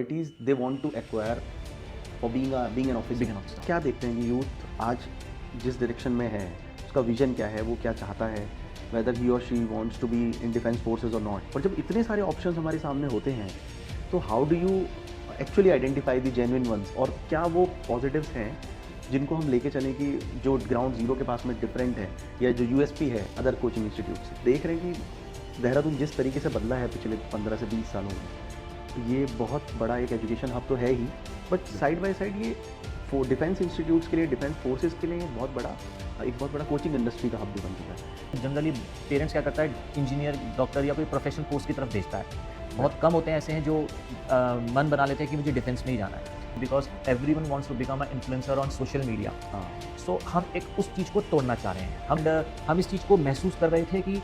Qualities they want to acquire for being an officer. क्या देखते हैं कि यूथ आज जिस डायरेक्शन में है उसका विजन क्या है, वो क्या चाहता है, वेदर ही और she wants to be in defence forces और नॉट। और जब इतने सारे ऑप्शंस हमारे सामने होते हैं तो how do you actually identify the genuine ones, और क्या वो पॉजिटिव्स हैं जिनको हम लेके चलें कि जो ग्राउंड जीरो के पास में डिफरेंट है या जो यूएसपी है अदर कोचिंग इंस्टीट्यूट से। देख रहे हैं कि देहरादून जिस तरीके से बदला है पिछले 15 से 20 सालों में, ये बहुत बड़ा एक एजुकेशन हब तो है ही, बट साइड बाय साइड ये डिफेंस इंस्टीट्यूट्स के लिए, डिफेंस फोर्सेस के लिए एक बहुत बड़ा कोचिंग इंडस्ट्री का हब भी बन चुका है। जनरली पेरेंट्स क्या करता है, इंजीनियर, डॉक्टर या कोई प्रोफेशनल कोर्स की तरफ भेजता है। बहुत कम होते हैं ऐसे हैं जो मन बना लेते हैं कि मुझे डिफेंस में ही जाना है, because everyone wants to become a influencer on social media. So हम एक उस चीज़ को तोड़ना चाह रहे हैं। हम इस चीज़ को महसूस कर रहे थे कि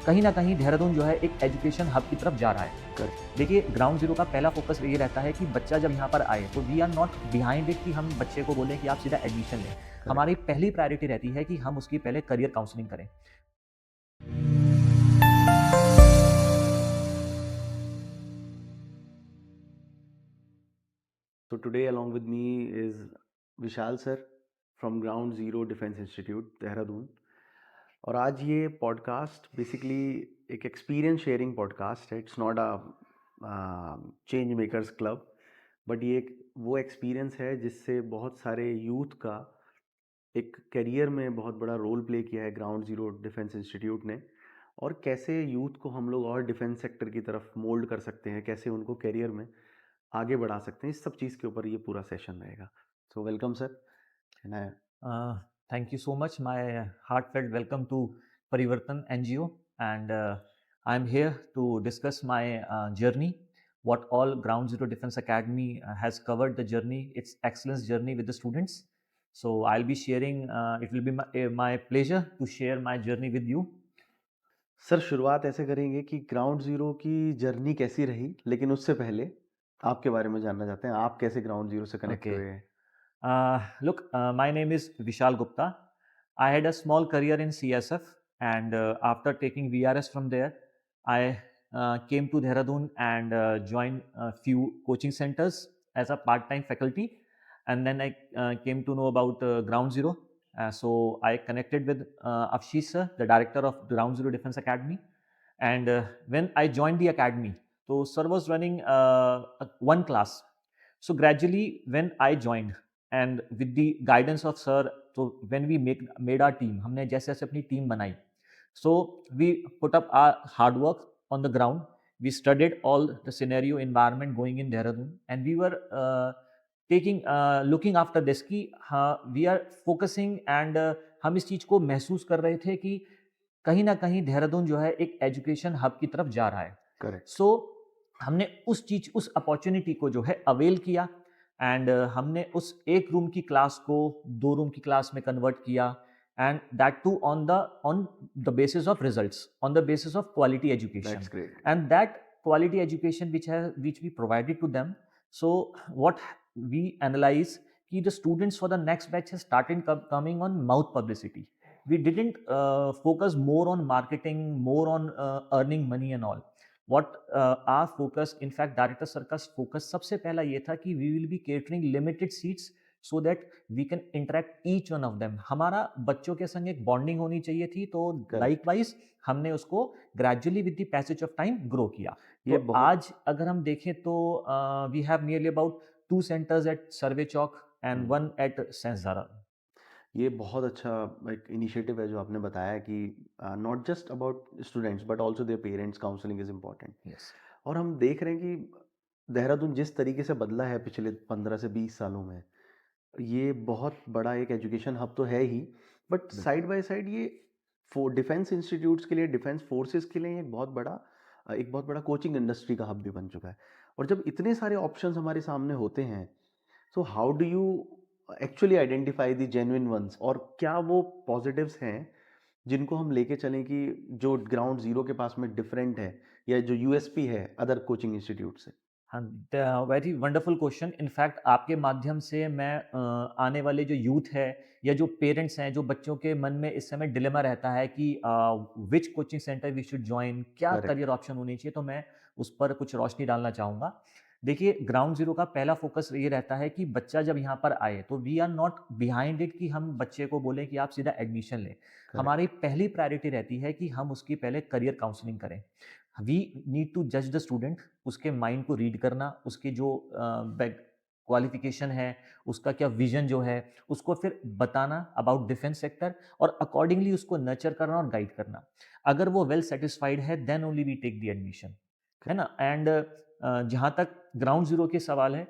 कहीं ना कहीं देहरादून जो है एक एजुकेशन हब की तरफ जा रहा है। देखिए, ग्राउंड जीरो का पहला फोकस ये रहता है कि बच्चा जब यहाँ पर आए तो we are not behind it कि हम बच्चे को बोलें कि आप सीधा एडमिशन लें। हमारी पहली प्रायोरिटी रहती है कि हम उसकी पहले करियर काउंसलिंग करें। So today along with me is Vishal sir from ground zero defence institute Dehradun. और आज ये पॉडकास्ट बेसिकली एक एक्सपीरियंस शेयरिंग पॉडकास्ट है। It's not a change makers club, but ये वो एक्सपीरियंस है जिससे बहुत सारे यूथ का एक करियर में बहुत बड़ा रोल प्ले किया है ग्राउंड जीरो डिफेंस इंस्टीट्यूट ने, और कैसे यूथ को हम लोग और डिफेंस सेक्टर की तरफ मोल्ड कर सकते हैं, कैसे उनको करियर में आगे बढ़ा सकते हैं। इस सब चीज़ के ऊपर ये पूरा सेशन रहेगा। So welcome sir. Thank you so much. My heartfelt welcome to Parivartan NGO, and I'm here to discuss my journey. What all Ground Zero Defense Academy has covered the journey, its excellence journey with the students. So I'll be sharing. It will be my pleasure to share my journey with you. Sir शुरुआत ऐसे करेंगे कि ground zero की journey कैसी रही, लेकिन उससे पहले आपके बारे में जानना चाहते हैं, आप कैसे ग्राउंड जीरो से कनेक्ट Okay. हुए हैं। Look, my name is Vishal Gupta. I had a small career in CSF, and after taking VRS from there, I came to Dehradun and joined a few coaching centers as a part-time faculty. And then I came to know about Ground Zero. So I connected with Afshish sir, the director of Ground Zero Defense Academy. And when I joined the academy, so sir was running one class. So gradually, when I joined, and with the guidance of sir, so when we made our team, हमने जैसे जैसे अपनी team बनाई, so we put up our hard work on the ground. We studied all the scenario environment going in Dehradun, and we were looking after this कि we are focusing, and हम इस चीज को महसूस कर रहे थे कि कहीं ना कहीं देहरादून जो है एक एजुकेशन हब की तरफ जा रहा है। करेक्ट। सो हमने उस अपॉर्चुनिटी को जो है अवेल किया, एंड हमने उस एक रूम की क्लास को 2 रूम की क्लास में कन्वर्ट किया, and that too on the basis of results, on the basis of quality education, that's great. And that quality education which we provided to them. So what we analyze कि the students for the next batch has started coming on mouth publicity. We didn't focus more on marketing, more on earning money and all. What our focus, in fact director sir का focus सबसे पहला ये था कि we will be catering limited seats so that we can interact each one of them. हमारा बच्चों के संग एक बॉन्डिंग होनी चाहिए थी, तो लाइकवाइज हमने उसको gradually with the passage of time grow किया। तो आज अगर हम देखें तो we have nearly about 2 centres at सर्वे चौक एंड 1 एट सेंसदारा। ये बहुत अच्छा एक इनिशिएटिव है जो आपने बताया कि not just about students but also their parents, counselling is important. Yes. और हम देख रहे हैं कि देहरादून जिस तरीके से बदला है पिछले 15 से 20 सालों में, ये बहुत बड़ा एक एजुकेशन हब तो है ही, बट साइड बाय साइड ये डिफेंस इंस्टीट्यूट्स के लिए, डिफेंस फोर्सेस के लिए एक बहुत बड़ा कोचिंग इंडस्ट्री का हब भी बन चुका है। और जब इतने सारे ऑप्शंस हमारे सामने होते हैं, so how do you actually identify the genuine ones, और क्या वो पॉजिटिव्स हैं जिनको हम लेके चलें कि जो ग्राउंड जीरो के पास में डिफरेंट है या जो यूएसपी है अदर कोचिंग इंस्टीट्यूट से। हाँ, वेरी वंडरफुल क्वेश्चन। इनफैक्ट आपके माध्यम से मैं आने वाले जो यूथ है या जो पेरेंट्स हैं, जो बच्चों के मन में इस समय डिलेमा रहता है कि which coaching centre we should join, क्या Correct. करियर ऑप्शन होनी चाहिए, तो मैं उस पर कुछ रोशनी डालना चाहूँगा। देखिए, ग्राउंड ज़ीरो का पहला फ़ोकस ये रहता है कि बच्चा जब यहाँ पर आए, तो we are not behind it कि हम बच्चे को बोलें कि आप सीधा एडमिशन लें। करेक्ट। हमारी पहली प्रायोरिटी रहती है कि हम उसकी पहले करियर काउंसलिंग करें। वी नीड टू जज द स्टूडेंट, उसके माइंड को रीड करना, उसकी जो बैक क्वालिफ़िकेशन है, उसका क्या विज़न जो है, उसको फिर बताना अबाउट डिफेंस सेक्टर और अकॉर्डिंगली उसको नर्चर करना और गाइड करना। अगर वो वेल सैटिस्फाइड है, then only we take the admission, है ना? एंड जहाँ तक ग्राउंड ज़ीरो के सवाल है,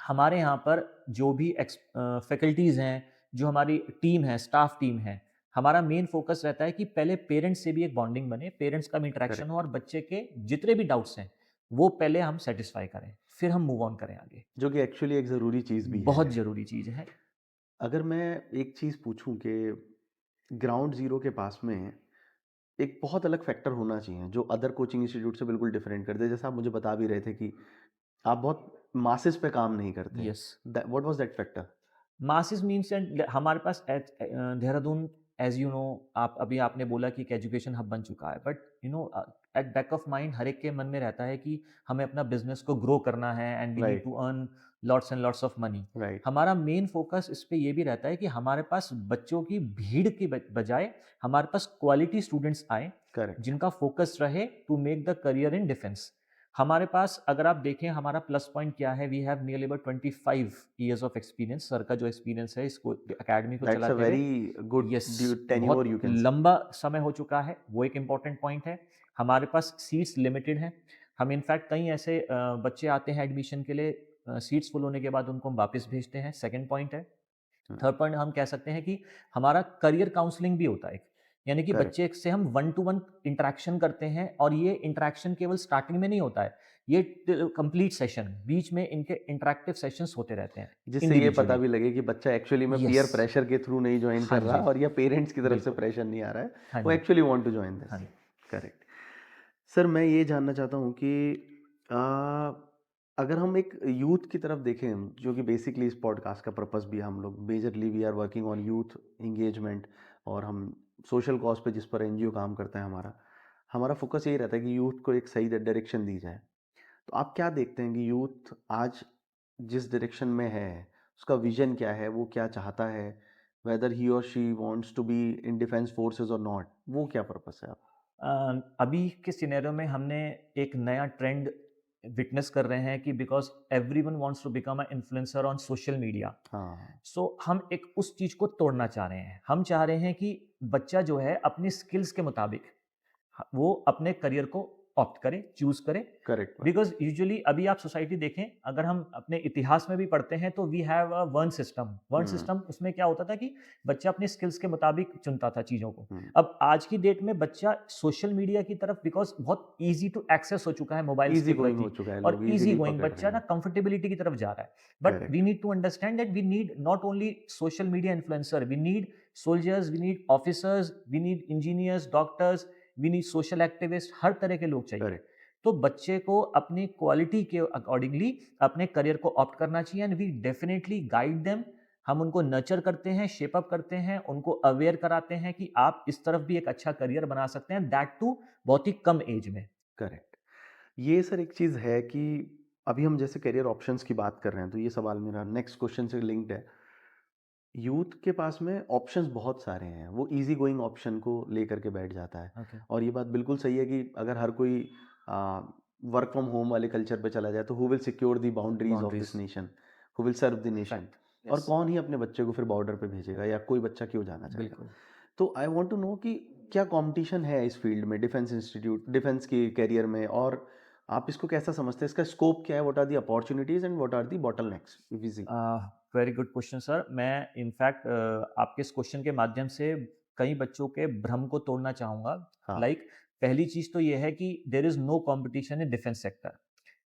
हमारे यहाँ पर जो भी फैकल्टीज़ हैं, जो हमारी टीम है, स्टाफ टीम है, हमारा मेन फ़ोकस रहता है कि पहले पेरेंट्स से भी एक बॉन्डिंग बने, पेरेंट्स का भी इंटरेक्शन हो करेक्ट। और बच्चे के जितने भी डाउट्स हैं, वो पहले हम सैटिस्फाई करें, फिर हम मूव ऑन करें आगे। जो कि एक्चुअली एक ज़रूरी चीज़ भी है। बहुत ज़रूरी चीज़ है। अगर मैं एक चीज़ पूछूं कि ग्राउंड ज़ीरो के पास में एक बहुत अलग फैक्टर होना चाहिए जो अदर कोचिंग इंस्टीट्यूट से बिल्कुल डिफरेंट कर दे, जैसा आप मुझे बता भी रहे थे कि आप बहुत मासेस पे काम नहीं करते। Yes. What was that factor? Masses means and हमारे पास देहरादून, एज यू नो, आप अभी आपने बोला कि एक एजुकेशन हब बन चुका है, but you know at back of mind हर एक के मन में रहता है कि हमें अपना बिजनेस को ग्रो करना है and we need right. To earn lots and lots of money. Right. हमारा मेन फोकस इस पे ये भी रहता है कि हमारे पास बच्चों की भीड़ की बजाय हमारे पास क्वालिटी स्टूडेंट्स आए, करेक्ट। जिनका फोकस रहे to make the career in defence. हमारे पास अगर आप देखें हमारा प्लस पॉइंट क्या है, we have nearly about 25 years of experience. Sir का जो एक्सपीरियंस है इसको एकेडमी को दैट्स अ चलाते हुए, वेरी गुड यस, टेन्योर बहुत यू कैन से। लंबा समय हो चुका है, वो एक इम्पॉर्टेंट पॉइंट है। हमारे पास सीट्स लिमिटेड हैं। हम इनफैक्ट कई ऐसे बच्चे आते हैं एडमिशन के लिए, सीट्स फुल होने के बाद उनको हम वापस भेजते हैं, सेकंड पॉइंट है। थर्ड पॉइंट हम कह सकते हैं कि हमारा करियर काउंसलिंग भी होता है, यानी कि करेक्ट। बच्चे से हम वन टू वन इंटरेक्शन करते हैं और ये इंटरेक्शन केवल स्टार्टिंग में नहीं होता है, ये कंप्लीट सेशन, बीच में इनके इंटरेक्टिव सेशंस होते रहते हैं जिससे ये पता इंडिविजुअली। भी लगे कि बच्चा एक्चुअली में यस। पीयर प्रेशर के थ्रू नहीं ज्वाइन हाँ कर रहा जी। और या पेरेंट्स की तरफ से बिल्कुल। प्रेशर नहीं आ रहा है, हाँ वो जी। Actually want to join this. हाँ जी। करेक्ट। सर मैं ये जानना चाहता हूँ कि आ, अगर हम एक यूथ की तरफ देखें, जो कि बेसिकली इस पॉडकास्ट का पर्पस भी, हम लोग majorly we are working on youth engagement, और हम सोशल कॉज पे जिस पर एनजीओ काम करता है, हमारा हमारा फोकस यही रहता है कि यूथ को एक सही डायरेक्शन दी जाए। तो आप क्या देखते हैं कि यूथ आज जिस डायरेक्शन में है, उसका विजन क्या है, वो क्या चाहता है, वेदर ही और she wants to be in defence forces और नॉट, वो क्या पर्पस है आप? अभी के सिनेरियो में हमने एक नया ट्रेंड विटनेस कर रहे हैं कि because everyone wants to become a influencer on social media, हाँ। सो हम एक उस चीज को तोड़ना चाह रहे हैं। हम चाह रहे हैं कि बच्चा जो है अपनी स्किल्स के मुताबिक वो अपने करियर को ऑप्ट करे, चूज करे। करेक्ट बात। बिकॉज यूजुअली अभी आप सोसाइटी देखें, अगर हम अपने इतिहास में भी पढ़ते हैं तो वी हैव अ वर्ण सिस्टम। वर्ण हम्म। सिस्टम उसमें क्या होता था कि बच्चा अपनी स्किल्स के मुताबिक चुनता था चीजों को। हम्म। अब आज की डेट में बच्चा सोशल मीडिया की तरफ, बिकॉज बहुत इजी टू एक्सेस हो चुका है मोबाइल्स इजी के गोइंग हो प्रति, चुका है, और लोग इजी इजीली गोइंग पकड़ रहे बच्चा ना हैं। कंफर्टेबिलिटी की तरफ जा रहा है। But we correct. Need to understand that we need not only social media influencer, we need soldiers, we need officers, we need engineers, doctors, we need social activist, हर तरह के लोग चाहिए। करेक्ट। तो बच्चे को अपनी क्वालिटी के अकॉर्डिंगली अपने करियर को ऑप्ट करना चाहिए, and we definitely guide them. हम उनको नर्चर करते हैं, शेप अप करते हैं, उनको अवेयर कराते हैं कि आप इस तरफ भी एक अच्छा करियर बना सकते हैं, दैट टू बहुत ही कम एज में। करेक्ट। ये सर एक चीज़ है कि अभी हम जैसे करियर ऑप्शंस की बात कर रहे हैं, तो ये सवाल मेरा नेक्स्ट क्वेश्चन से लिंक्ड है। यूथ के पास में ऑप्शंस बहुत सारे हैं, वो इजी गोइंग ऑप्शन को लेकर के बैठ जाता है। ओके। और ये बात बिल्कुल सही है कि अगर हर कोई वर्क फ्रॉम होम वाले कल्चर पे चला जाए, तो who will secure the boundaries of this boundaries. Nation, who will serve the nation? Fact. और यस। कौन ही अपने बच्चे को फिर बॉर्डर पे भेजेगा, या कोई बच्चा क्यों जाना चाहेगा? बिल्कुल। तो आई वांट टू नो कि क्या कंपटीशन है इस फील्ड में, डिफेंस इंस्टीट्यूट, डिफेंस के करियर में, और आप इसको कैसा समझते हैं, इसका स्कोप क्या है, what are the opportunities and what are the bottlenecks if we see? Very good question sir. मैं इनफैक्ट आपके इस क्वेश्चन के माध्यम से कई बच्चों के भ्रम को तोड़ना चाहूँगा। हाँ। लाइक पहली चीज़ तो ये है कि there is no competition in defence sector.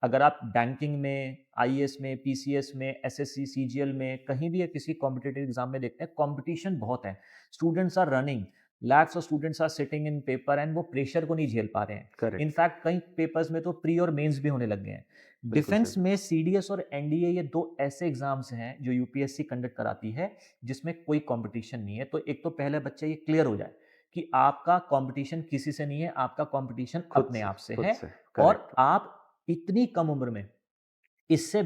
अगर आप बैंकिंग में, आईएएस में, पीसीएस में, एसएससी, सीजीएल में, कहीं भी किसी कॉम्पिटिटिव एग्जाम में देखते हैं, कॉम्पिटिशन बहुत है। Students are running, lakhs of students are sitting in paper and वो प्रेशर को नहीं झेल पा रहे हैं। करेक्ट। इनफैक्ट कई पेपर्स में तो प्री और मेंस भी होने लग गए हैं। बिल्कुल डिफेंस सही। में सीडीएस और एनडीए, ये दो ऐसे एग्जाम्स हैं जो यूपीएससी कंडक्ट कराती है, जिसमें कोई कंपटीशन नहीं है। तो एक तो पहले बच्चा ये क्लियर हो जाए कि आपका कंपटीशन किसी से नहीं है, आपका कंपटीशन खुद अपने से। आप से खुद है। से। और करेक्ट। आप इतनी कम उम्र में इससे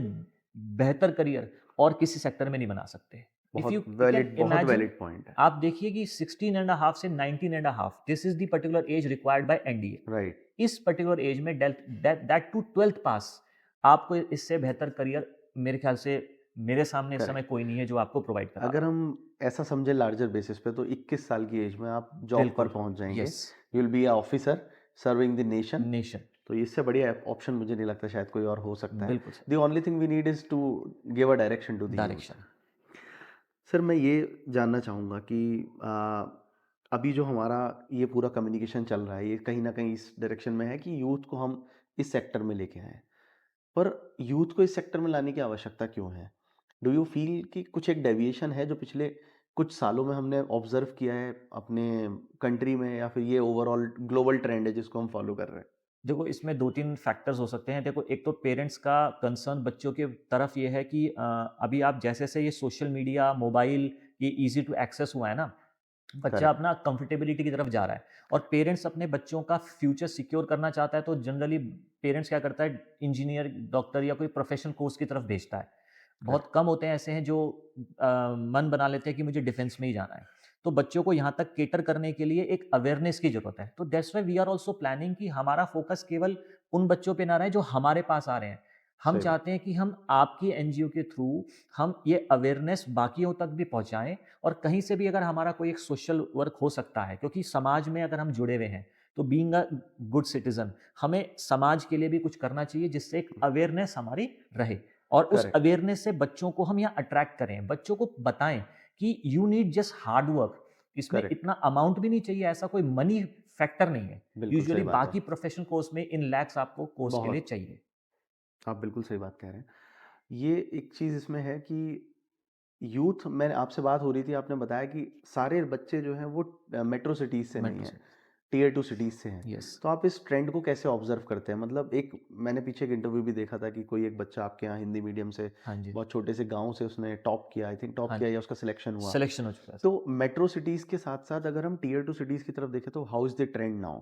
बेहतर करियर और किसी सेक्टर में नहीं बना सकते। इफ बहुत यू कैन वैलिड, बहुत इमेजिन, वैलिड पॉइंट है। आप देखिए कि 16.5 से 19.5, this is the particular age required by NDA. Right. इस पर्टिकुलर एज में दैट टू 12th पास, आपको इससे बेहतर करियर मेरे ख्याल से मेरे सामने इस समय करेक्ट। कोई नहीं है जो आपको प्रोवाइड करा अगर रहा हो। हम ऐसा समझे लार्जर बेसिस पे, तो 21 साल की एज में आप जॉब पर बिल्कुल। पहुंच जाएंगे। Yes. You will be a officer serving the nation. Nation. तो इससे बढ़िया ऑप्शन मुझे नहीं लगता शायद कोई और हो सकता है। बिल्कुल sir. The only thing we need is to give a direction to the youth. Direction. Sir मैं ये जानना चाहूँगा कि अभी जो हमारा ये पूरा कम्युनिकेशन चल रहा है, ये कहीं ना कहीं इस डायरेक्शन में है कि यूथ को हम इस सेक्टर में लेके आए। पर यूथ को इस सेक्टर में लाने की आवश्यकता क्यों है? डू यू फील कि कुछ एक डेविएशन है जो पिछले कुछ सालों में हमने ऑब्जर्व किया है अपने कंट्री में, या फिर ये ओवरऑल ग्लोबल ट्रेंड है जिसको हम फॉलो कर रहे हैं? देखो, इसमें 2-3 फैक्टर्स हो सकते हैं। देखो, एक तो पेरेंट्स का कंसर्न बच्चों के तरफ ये है कि अभी आप जैसे-जैसे ये सोशल मीडिया, मोबाइल, ये ईज़ी टू एक्सेस हुआ है ना, बच्चा करेक्ट। अपना कंफर्टेबिलिटी की तरफ जा रहा है। और पेरेंट्स अपने बच्चों का फ्यूचर सिक्योर करना चाहता है, तो जनरली पेरेंट्स क्या करता है, इंजीनियर, डॉक्टर या कोई प्रोफेशनल कोर्स की तरफ भेजता है। बहुत करेक्ट। कम होते हैं ऐसे हैं जो मन बना लेते हैं कि मुझे डिफेंस में ही जाना है। तो बच्चों को यहाँ तक केटर करने के लिए एक अवेयरनेस की ज़रूरत है। तो that's why we are also planning कि हमारा फोकस केवल उन बच्चों पे ना रहे जो हमारे पास आ रहे हैं। हम सही बात। चाहते हैं कि हम आपकी एनजीओ के थ्रू हम ये अवेयरनेस बाकियों तक भी पहुँचाएँ, और कहीं से भी अगर हमारा कोई एक सोशल वर्क हो सकता है, क्योंकि समाज में अगर हम जुड़े हुए हैं, तो बीइंग अ गुड सिटीज़न, हमें समाज के लिए भी कुछ करना चाहिए जिससे एक अवेयरनेस हमारी रहे। और उस करेक्ट। अवेयरनेस से बच्चों को हम यहाँ अट्रैक्ट करें, बच्चों को बताएँ कि you need just hard work. इसमें करेक्ट। इतना अमाउंट भी नहीं चाहिए, ऐसा कोई मनी फैक्टर नहीं है। बिल्कुल यूजुअली सही बात है। बाकी प्रोफेशनल कोर्स में इन लैक्स आपको कोर्स के लिए बहुत। चाहिए। आप बिल्कुल सही बात कह रहे हैं। ये एक चीज़ इसमें है कि यूथ, मैंने आपसे बात हो रही थी, आपने बताया कि सारे बच्चे जो हैं वो मेट्रो सिटीज़ से नहीं मेट्रो हैं, से। टियर टू सिटीज़ से हैं। यस। तो आप इस ट्रेंड को कैसे ऑब्जर्व करते हैं? मतलब एक, मैंने पीछे एक इंटरव्यू भी देखा था कि कोई एक बच्चा आपके यहाँ हिंदी मीडियम से, हाँ जी। बहुत छोटे से गांव से, उसने टॉप किया, आई थिंक टॉप हाँ किया जी। या उसका सिलेक्शन हुआ। सिलेक्शन हो चुका है। तो मेट्रो सिटीज़ के साथ साथ अगर हम टियर टू सिटीज़ की तरफ देखें, तो how is the trend now?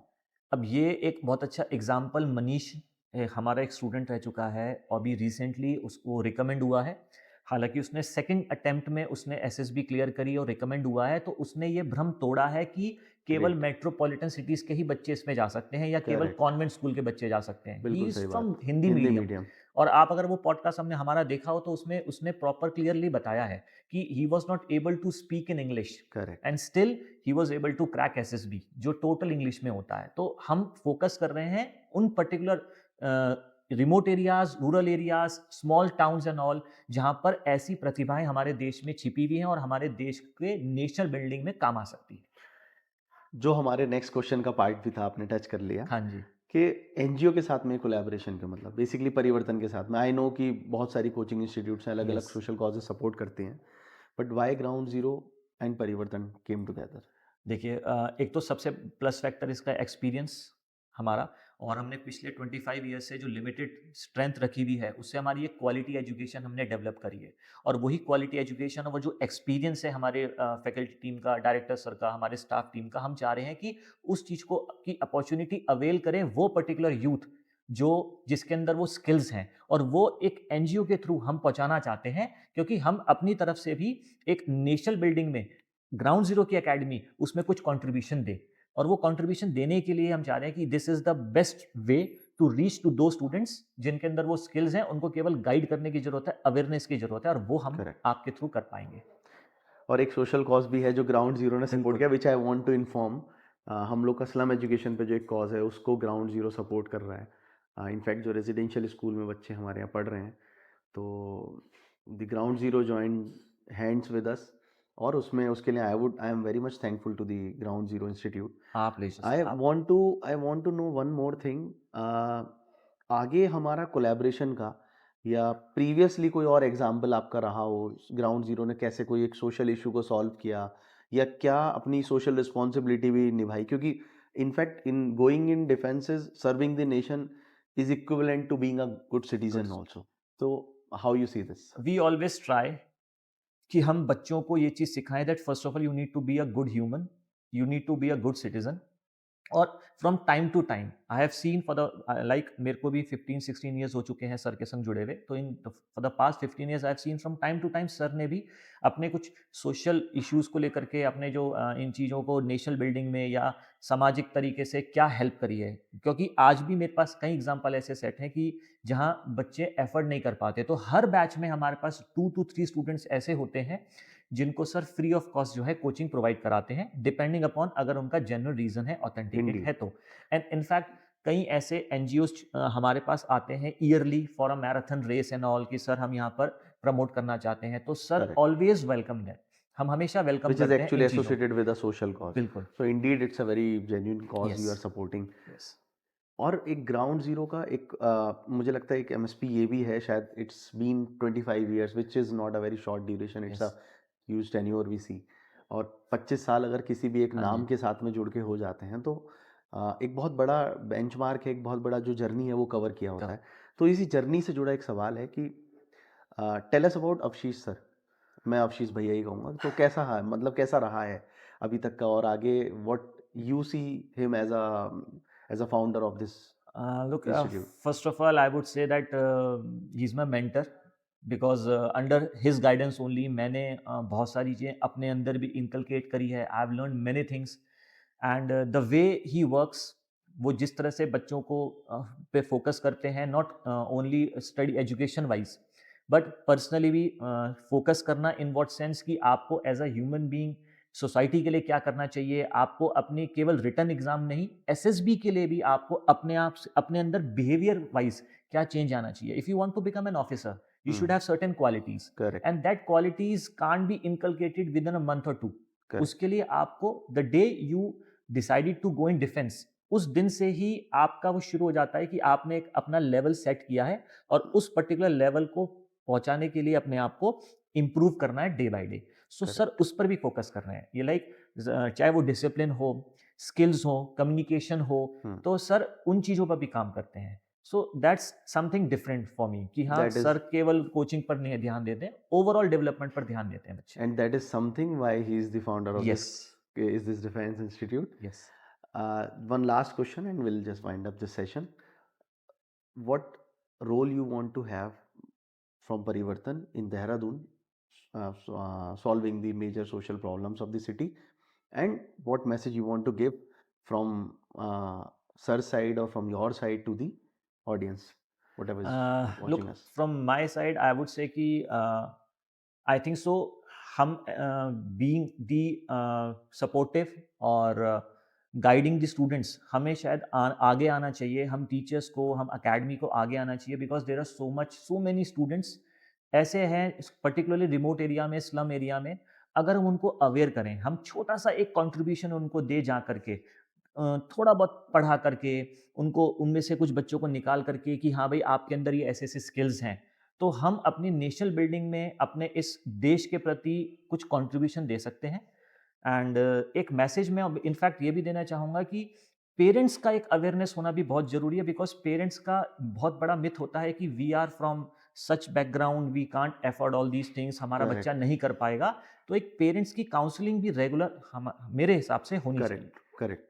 अब ये एक बहुत अच्छा एग्जाम्पल मनीष, हमारा एक स्टूडेंट रह चुका है, और अभी रिसेंटली उसको रिकमेंड हुआ है। हालांकि उसने सेकंड अटेम्प्ट में उसने एसएसबी क्लियर करी और रिकमेंड हुआ है, तो उसने ये भ्रम तोड़ा है कि केवल ग्रेट। मेट्रोपॉलिटन सिटीज़ के ही बच्चे इसमें जा सकते हैं या केवल करेक्ट। कॉन्वेंट स्कूल के बच्चे जा सकते हैं। ही बिल्कुल इज़ सही फ्रॉम बात। हिंदी हिंदी मीडियम। मीडियम। और आप अगर वो पॉडकास्ट हमने हमारा देखा हो, तो उसमें उसने प्रॉपर क्लियरली बताया है कि he was not able to speak in English, correct. And still he was able to crack SSB, जो टोटल इंग्लिश में होता है। तो हम फोकस कर रहे हैं उन particular remote areas, rural areas, small towns and all, जहां पर ऐसी प्रतिभाएं हमारे देश में छिपी हुई हैं और हमारे देश के नेशनल बिल्डिंग में काम आ सकती है। जो हमारे नेक्स्ट क्वेश्चन का पार्ट भी था, आपने टच कर लिया हाँ जी। कि एनजीओ के साथ में कोलैबोरेशन का मतलब बेसिकली परिवर्तन के साथ में। आई नो कि बहुत सारी कोचिंग इंस्टीट्यूट्स हैं, अलग अलग यस। सोशल कॉजेज सपोर्ट करती हैं, but why ground zero and परिवर्तन केम टुगेदर? देखिए, एक तो सबसे प्लस फैक्टर इसका एक्सपीरियंस हमारा, और हमने पिछले 25 ईयर्स से जो लिमिटेड स्ट्रेंथ रखी हुई है, उससे हमारी एक क्वालिटी एजुकेशन हमने डेवलप करी है। और वही क्वालिटी एजुकेशन और वो जो एक्सपीरियंस है हमारे फैकल्टी टीम का, डायरेक्टर सर का, हमारे स्टाफ टीम का, हम चाह रहे हैं कि उस चीज़ को की अपॉर्चुनिटी अवेल करें वो पर्टिकुलर यूथ जो जिसके अंदर वो स्किल्स हैं, और वो एक एनजीओ के थ्रू हम पहुंचाना चाहते हैं, क्योंकि हम अपनी तरफ से भी एक नेशनल बिल्डिंग में ग्राउंड जीरो की एकेडमी, उसमें कुछ कंट्रीब्यूशन दे। और वो कंट्रीब्यूशन देने के लिए हम चाह रहे हैं कि this is the best way to reach to दो स्टूडेंट्स जिनके अंदर वो स्किल्स हैं, उनको केवल गाइड करने की जरूरत है, अवेयरनेस की जरूरत है, और वो हम करेक्ट। आपके थ्रू कर पाएंगे। और एक सोशल कॉज भी है जो ग्राउंड जीरो ने सपोर्ट बिल्कुल। किया, विच आई वांट टू इन्फॉर्म। हम लोग का स्लम एजुकेशन पे जो एक कॉज है, उसको ग्राउंड जीरो सपोर्ट कर रहा है। इनफैक्ट जो रेजिडेंशियल स्कूल में बच्चे हमारे यहाँ पढ़ रहे हैं, तो the ground zero join hands with us, और उसमें उसके लिए I am very much thankful to the ground zero institute. आप ले आई आप। Want to I want to know one more thing. आगे हमारा कोलैबोरेशन का, या प्रीवियसली कोई और एग्जाम्पल आपका रहा हो, ग्राउंड जीरो ने कैसे कोई एक सोशल इशू को सॉल्व किया, या क्या अपनी सोशल रिस्पॉन्सिबिलिटी भी निभाई? क्योंकि in fact in going in defences, serving the nation is equivalent to being a good citizen also. तो how you see this? We always try कि हम बच्चों को ये चीज़ सिखाएं that first of all you need to be a good human, you need to be a good citizen, और from time to time I have seen for the like मेरे को भी 15-16 ईयर्स हो चुके हैं सर के संग जुड़े हुए, तो in for the past 15 years I have seen from time to time sir ने भी अपने कुछ सोशल इश्यूज को लेकर के अपने जो इन चीज़ों को नेशनल बिल्डिंग में या सामाजिक तरीके से क्या हेल्प करी है। क्योंकि आज भी मेरे पास कई एग्जांपल ऐसे सेट हैं कि जहां बच्चे एफर्ट नहीं कर पाते, तो हर बैच में हमारे पास 2 to 3 स्टूडेंट्स ऐसे होते हैं जिनको सर फ्री ऑफ कॉस्ट जो है कोचिंग प्रोवाइड कराते हैं, डिपेंडिंग अपॉन अगर उनका जेन्युइन रीजन है, ऑथेंटिकेट इंडीड। है तो। एंड इनफैक्ट कई ऐसे एनजीओज हमारे पास आते हैं yearly for a marathon race and all कि सर हम यहाँ पर प्रमोट करना चाहते हैं, तो sir correct. Always welcome them. हम हमेशा वेलकम Which is करते हैं इन actually चीज़ों को। associated with a social cause. बिल्कुल। So indeed, it's a very genuine cause yes. you are supporting. Yes. और एक ग्राउंड जीरो का एक मुझे लगता है एक एमएसपी ये भी है शायद, it's been 25 years which is not a very short duration, it's a yes. Huge tenure we see. और 25 साल अगर किसी भी एक हाँ नाम जी। के साथ में जुड़ के हो जाते हैं तो एक बहुत बड़ा बेंचमार्क है, एक बहुत बड़ा जो जर्नी है वो कवर किया होता है। तो इसी जर्नी से जुड़ा एक सवाल है कि टेल अस अबाउट अवशीष सर। मैं अवशीष भैया ही कहूँगा, तो कैसा है, मतलब कैसा रहा है अभी तक का, और आगे what you see him as a founder of this Look, institute. first of all, I would say that he's my mentor because under his guidance only मैंने बहुत सारी चीज़ें अपने अंदर भी inculcate करी है। I've learned many things and the way he works, वो जिस तरह से बच्चों को पे फोकस करते हैं, not only study education wise but personally भी फोकस करना इन व्हाट सेंस कि आपको as a human being society के लिए क्या करना चाहिए, आपको अपनी केवल रिटर्न एग्जाम नहीं, एसएसबी के लिए भी आपको अपने आप से अपने अंदर बिहेवियर वाइज क्या चेंज आना चाहिए। If you want to become an officer you should have certain qualities correct. And that qualities can't be inculcated within a month or two. Correct. उसके लिए आपको the day you decided to go in defence, उस दिन से ही आपका वो शुरू हो जाता है कि आपने एक अपना लेवल सेट किया है और उस पर्टिकुलर लेवल को पहुंचाने के लिए अपने आप को इम्प्रूव करना है day by day. So sir correct. उस पर भी फोकस कर रहे हैं। ये लाइक चाहे वो डिसिप्लिन हो, स्किल्स हो, कम्युनिकेशन हो, तो सर उन चीज़ों पर भी काम करते हैं। So that's something different for me कि हाँ दैट इज सर केवल कोचिंग पर नहीं ध्यान देते हैं, ओवरऑल डेवलपमेंट पर ध्यान देते हैं बच्चे। And that is something why he is the founder of yes. This defence institute. Yes. One last question and we'll just wind up this session. What role you want to have from Parivartan in Dehradun, solving the major social problems of the city, and what message you want to give from sir's side or from your side to the audience, whatever is watching Look, us. from my side, I would say कि I think so हम being दी supportive और guiding the students, हमें शायद आगे आना चाहिए, हम teachers को, हम एकेडमी को आगे आना चाहिए because there are so many students ऐसे हैं पर्टिकुलरली रिमोट एरिया में, स्लम एरिया में। अगर हम उनको अवेयर करें, हम छोटा सा एक कंट्रीब्यूशन उनको दे जा करके, थोड़ा बहुत पढ़ा करके, उनको उनमें से कुछ बच्चों को निकाल करके कि हाँ भाई आपके अंदर ये ऐसे ऐसे स्किल्स हैं, तो हम अपनी नेशनल बिल्डिंग में अपने इस देश के प्रति कुछ कंट्रीब्यूशन दे सकते हैं। एंड एक मैसेज में इनफैक्ट ये भी देना चाहूँगा कि पेरेंट्स का एक अवेयरनेस होना भी बहुत ज़रूरी है बिकॉज पेरेंट्स का बहुत बड़ा मिथ होता है कि we are from such background, we can't afford all these things, हमारा बच्चा Correct. नहीं कर पाएगा। तो एक पेरेंट्स की काउंसलिंग भी रेगुलर हम मेरे हिसाब से होनी चाहिए। करेक्ट। करेक्ट।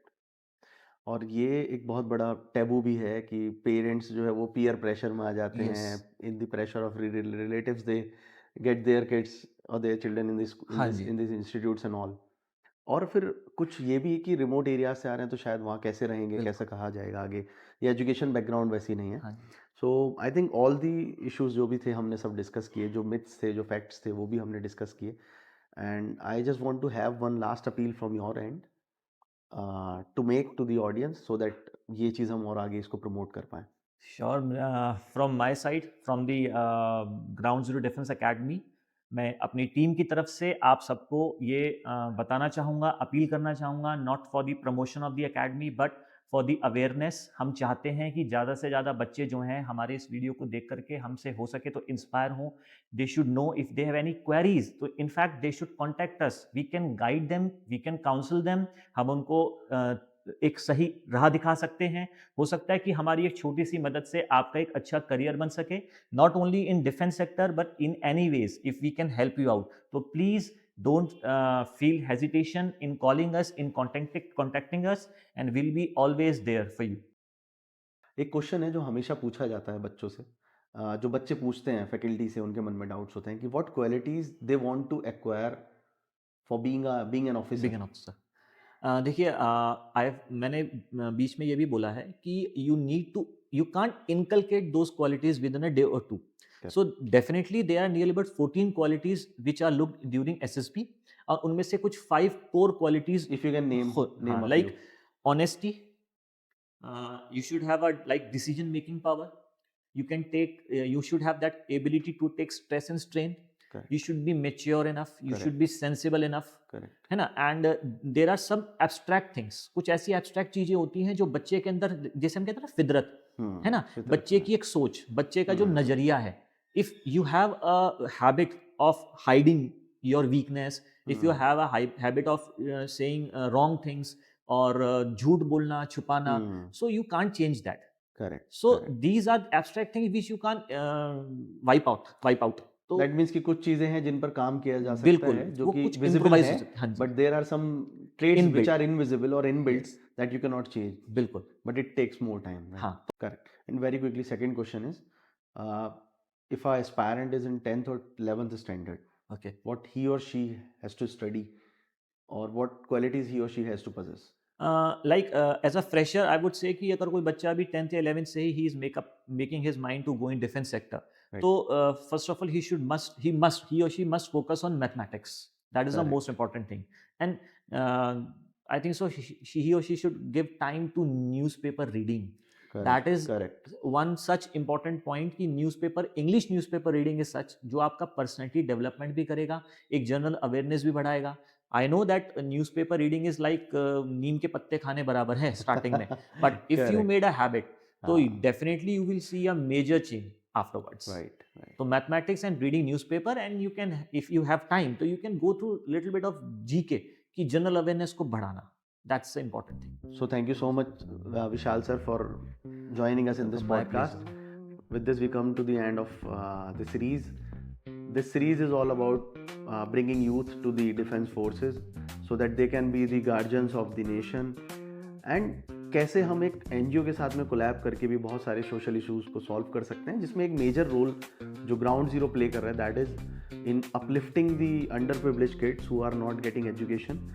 और ये एक बहुत बड़ा टैबू भी है कि पेरेंट्स जो है वो पीयर प्रेशर में आ जाते यस। हैं, in the pressure of relatives they get their kids और their children in this in हाँ दिस जी। In this institutes and all. और फिर कुछ ये भी है कि रिमोट एरिया से आ रहे हैं तो शायद वहाँ कैसे रहेंगे, कैसे बिल्कुल। कहा जाएगा आगे, या एजुकेशन बैकग्राउंड वैसी नहीं है। हाँ जी। So I think all the issues जो भी थे हमने सब डिस्कस किए, जो मिथ्स थे, जो फैक्ट्स थे, वो भी हमने डिस्कस किए। And I just want to have one last appeal from your end to make to the audience so that ये चीज़ हम और आगे इसको प्रमोट कर पाएँ। Sure. From my side, from the ground zero defence academy, मैं अपनी टीम की तरफ से आप सबको ये बताना चाहूँगा, अपील करना चाहूँगा, not for the promotion of the academy but for the awareness. हम चाहते हैं कि ज़्यादा से ज़्यादा बच्चे जो हैं हमारे इस वीडियो को देख करके हमसे हो सके तो इंस्पायर हों। They should know if they have any queries, तो in fact they should contact us, we can guide them, we can counsel them. हम उनको एक सही राह दिखा सकते हैं। हो सकता है कि हमारी एक छोटी सी मदद से आपका एक अच्छा करियर बन सके, not only in defence sector but in any ways if we can help you out. तो please Don't feel hesitation in calling us, in contacting us, and we'll be always there for you. एक question है जो हमेशा पूछा जाता है बच्चों से, जो बच्चे पूछते हैं फैकल्टी से, उनके मन में डाउट्स होते हैं कि what qualities they want to acquire for being an big officer. An officer. देखिए, मैंने बीच में ये भी बोला है कि you can't inculcate those qualities within a day और two. So definitely there are nearly about 14 qualities which are looked during SSB, और उनमें से कुछ 5 core qualities, if you can name a like honesty, you should have a like decision making power. You can take you should have that ability to take stress and strain. Correct. You should be mature enough, you Correct. should be sensible enough. Correct. है ना. And there are some abstract things, कुछ ऐसी abstract चीजें होती हैं जो बच्चे के अंदर, जैसे हम कहते हैं ना फितरत, है ना, बच्चे की एक सोच, बच्चे का जो नजरिया है. If you have a habit of hiding your weakness, if you have a habit of saying wrong things, और झूठ बोलना, छुपाना, so you can't change that. Correct. So these are abstract things which you can't wipe out. तो that means कि कुछ चीजें हैं जिन पर काम किया जा सकता बिल्कुल, है जो वो कि कुछ विजिबल improvise है, हो सकते हैं. हाँ जी, but there are some traits Inbuilt. Which are invisible और inbuilt that you can not change, बिल्कुल. but it takes more time, right? हाँ. Correct. And very quickly, second question is, if a aspirant is in 10th or 11th standard, Okay. what he or she has to study, or what qualities he or she has to possess? Like as a fresher, I would say कि अगर कोई बच्चा अभी 10th या 11th से ही is making his mind to go in defense sector, Right. तो first of all he or she must focus on mathematics. That is the Correct. most important thing. And I think so he or she should give time to newspaper reading. Correct. That is Correct. one such important point कि English newspaper reading is such जो आपका personality development भी करेगा, एक general awareness भी बढ़ाएगा. I know that newspaper reading is like नीम के पत्ते खाने बराबर है starting में, but if you Correct. made a habit, तो हाँ. definitely you will see a major change afterwards. Right. Right. So mathematics and reading newspaper, and you can, if you have time, so you can go through little bit of GK कि general awareness को बढ़ाना. That's the important thing. So thank you so much, Vishal sir, for joining us in this My podcast. pleasure. With this, we come to the end of the series. This series is all about bringing youth to the defense forces so that they can be the guardians of the nation. And कैसे हम एक NGO के साथ में collab करके भी बहुत सारे सोशल इश्यूज को सॉल्व कर सकते हैं, जिसमें एक मेजर रोल जो ग्राउंड जीरो प्ले कर रहा है, that is in uplifting the underprivileged kids who are not getting education.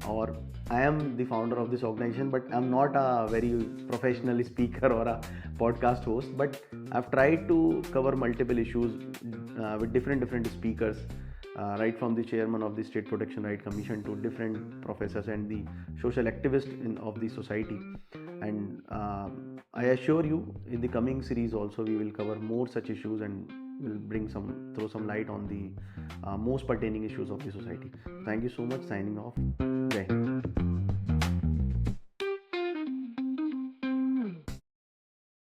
और I am the founder of this organization, but I'm not a very professional speaker or a podcast host, but I've tried to cover multiple issues with different speakers, right from the chairman of the State Protection Right Commission to different professors and the social activists of the society. And I assure you, in the coming series also we will cover more such issues and will throw some light on the most pertaining issues of the society. Thank you so much. Signing off.